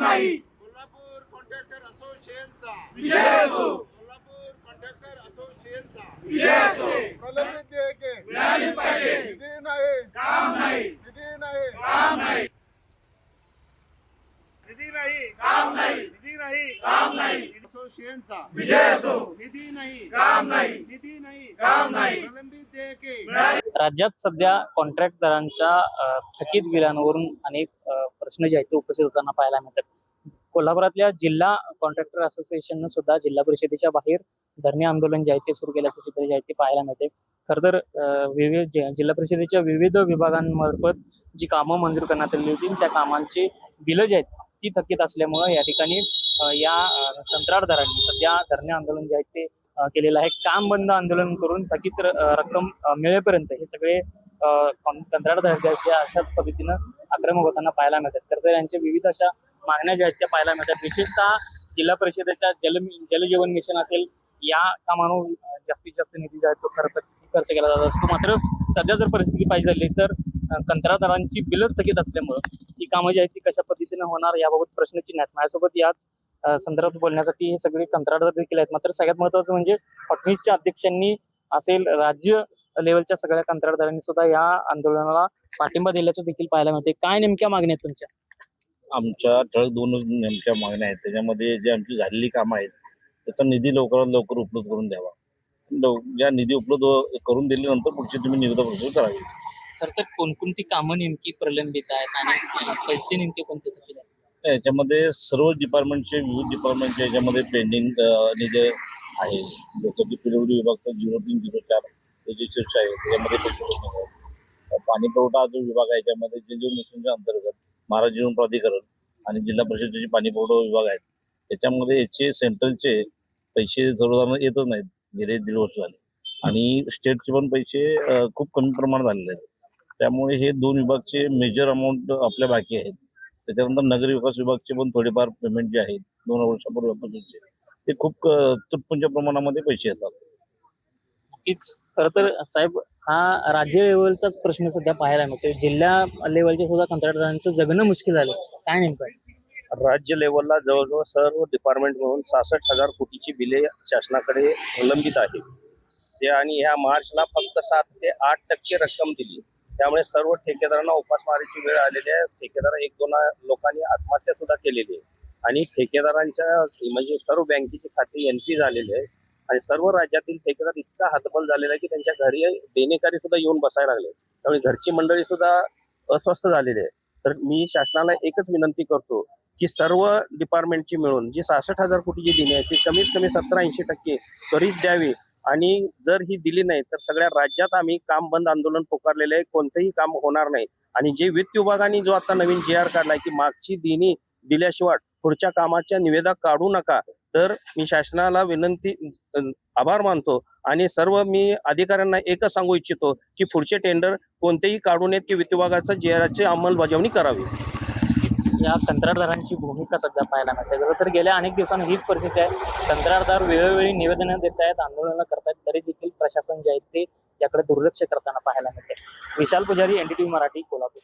नाही. कोल्हापूर कॉन्ट्रॅक्टर असोसिएशनचा विजय असो. कोल्हापूर कॉन्ट्रॅक्टर असोसिएशनचा विजय असो. प्रलंबित देयके मिळालीच पाहिजे. निधी नाही काम नाही. निधी नाही काम नाही. निधी नाही काम नाही. निधी नाही काम नाही. असोसिएशनचा विजय असो. निधी नाही काम नाही. निधी नाही काम नाही. प्रलंबित देयके राज्यात सध्या कॉन्ट्रॅक्टदारांच्या थकीत बिलांवरून अनेक प्रश्न जे आहेत ते उपस्थित होताना पाहायला मिळतात. कोल्हापुरातल्या जिल्हा कॉन्ट्रॅक्टर असोसिएशननं सुद्धा जिल्हा परिषदेच्या बाहेर धरणे आंदोलन जे आहे ते सुरू केल्याचं चित्र जे आहे ते पाहायला मिळते. खरं तर विविध जिल्हा परिषदेच्या विविध विभागांमार्फत जी कामं मंजूर करण्यात आली होती त्या कामांची बिलं जी आहेत ती थकीत असल्यामुळं या ठिकाणी या कंत्राटदारांनी सध्या धरणे आंदोलन जे आहे ते केलेलं आहे. काम बंद आंदोलन करून थकीत रक्कम मिळेपर्यंत हे सगळे कंत्राटदार जे आहेत ते अशाच पद्धतीनं आक्रमक होताना पाहायला मिळतात. तर यांच्या विविध अशा मागण्या ज्या आहेत त्या पाहायला मिळतात. विशेषतः जिल्हा परिषदेच्या जलजीवन मिशन असेल या कामांवर जास्तीत जास्त निधी जो आहे तो खर्च केला जात असतो. मात्र सध्या जर परिस्थिती पाहिजे झाली तर कंत्राटदारांची बिलं स्थगित असल्यामुळं ही कामं जी आहेत ती कशा पद्धतीने होणार याबाबत प्रश्नचिन्ह आहेत. माझ्यासोबत याच संदर्भात बोलण्यासाठी हे सगळे कंत्राटदार देखील आहेत. मात्र सगळ्यात महत्वाचं म्हणजे फडणवीसच्या अध्यक्षांनी असेल राज्य लेवलच्या सगळ्या कंत्राटदारांनी सुद्धा या आंदोलनाला पाठिंबा दिल्याचं देखील पाहायला मिळते. काय नेमक्या मागण्या आहेत तुमच्या? आमच्या ठळक दोन नेमक्या मागण्या आहेत. त्याच्यामध्ये जे आमची झालेली कामं आहेत त्याचा निधी लवकरात लवकर उपलब्ध करून द्यावा. ज्या निधी उपलब्ध करून दिल्यानंतर पुढची तुम्ही निविदा प्रस्तुत करावी. खरं तर कोणकोणती कामं नेमकी प्रलंबित आहेत आणि पैसे नेमके कोणते थकीत आहेत? याच्यामध्ये सर्व डिपार्टमेंटचे विविध डिपार्टमेंटचे याच्यामध्ये पेंडिंग निधी आहे. जसं की पिडब्ल्यूडी विभागचा 0304 त्याची शीर्ष आहे त्याच्यामध्ये पैसे भरणे आहे. पाणी पुरवठा जो विभाग आहे याच्यामध्ये जलजीवन मिशनच्या अंतर्गत महाराष्ट्र जीवन प्राधिकरण आणि जिल्हा परिषदेचे पाणी पुरवठा विभाग आहेत. त्याच्यामध्ये याचे सेंट्रलचे पैसे सर्वसाधारण येतच नाहीत गेले 1.5 वर्ष झाले आणि स्टेटचे पण पैसे खूप कमी प्रमाणात झालेले आहेत. त्यामुळे हे दोन विभागचे मेजर अमाऊंट आपल्या बाकी आहेत. त्याच्यानंतर नगर विकास विभागचे पण थोडेफार पेमेंट जे आहेत 2 वर्षापूर्वीपासूनचे ते खूप तुटपुंच्या प्रमाणामध्ये पैसे येतात. नक्कीच. खरं तर साहेब हा राज्य लेवलचाच प्रश्न सध्या पाहायला मिळतो. जिल्हा लेवलच्या सुद्धा कंत्राटदारांचं जगणं मुश्किल झालं. काय नेमकं आहे? राज्य लेवलला जवळजवळ सर्व डिपार्टमेंट मिळून 66,000 कोटीची बिले शासनाकडे प्रलंबित आहे ते आणि ह्या मार्चला फक्त 7 ते 8% रक्कम दिली. त्यामुळे सर्व ठेकेदारांना उपासमारीची वेळ आलेली आहे. ठेकेदार 1-2 लोकांनी आत्महत्या सुद्धा केलेली आहे आणि ठेकेदारांच्या म्हणजे सर्व बँकेची खाती एंट्री झालेली आहे आणि सर्व राज्यातील ठेकेदार इतका हतबल झालेला आहे की त्यांच्या घरी देणेकरी सुद्धा येऊन बसायला लागले. त्यामुळे घरची मंडळी सुद्धा अस्वस्थ झालेली आहे. तर मी शासनाला एकच विनंती करतो की सर्व डिपार्टमेंटची मिळून जी 66,000 कोटीची देणी आहे ती कमीत कमी 70-80% त्वरित द्यावी आणि जर ही दिली नाही तर सगळ्या राज्यात आम्ही काम बंद आंदोलन पुकारलेले आहे. कोणतंही काम होणार नाही आणि जे वित्त विभागाने जो आता नवीन GR काढलाय की मागची देणी दिल्याशिवाय पुढच्या कामाच्या निविदा काढू नका, तर मी शासनाला विनंती आभार मानतो आणि सर्व मी अधिकाऱ्यांना एकच सांगू इच्छितो की पुढचे टेंडर कोणतेही काढू नयेत की वित्त विभागाचा GRची अंमलबजावणी करावी. या कंत्राटदारांची भूमिका सध्या पाहायला मिळते. खरं तर गेल्या अनेक दिवसांनी हीच परिस्थिती आहे. कंत्राटदार वेळोवेळी निवेदनं देत आहेत, आंदोलनं करतायत, तरी देखील प्रशासन जे आहे ते याकडे दुर्लक्ष करताना पाहायला मिळते. विशाल पुजारी, NDTV मराठी, कोल्हापूर.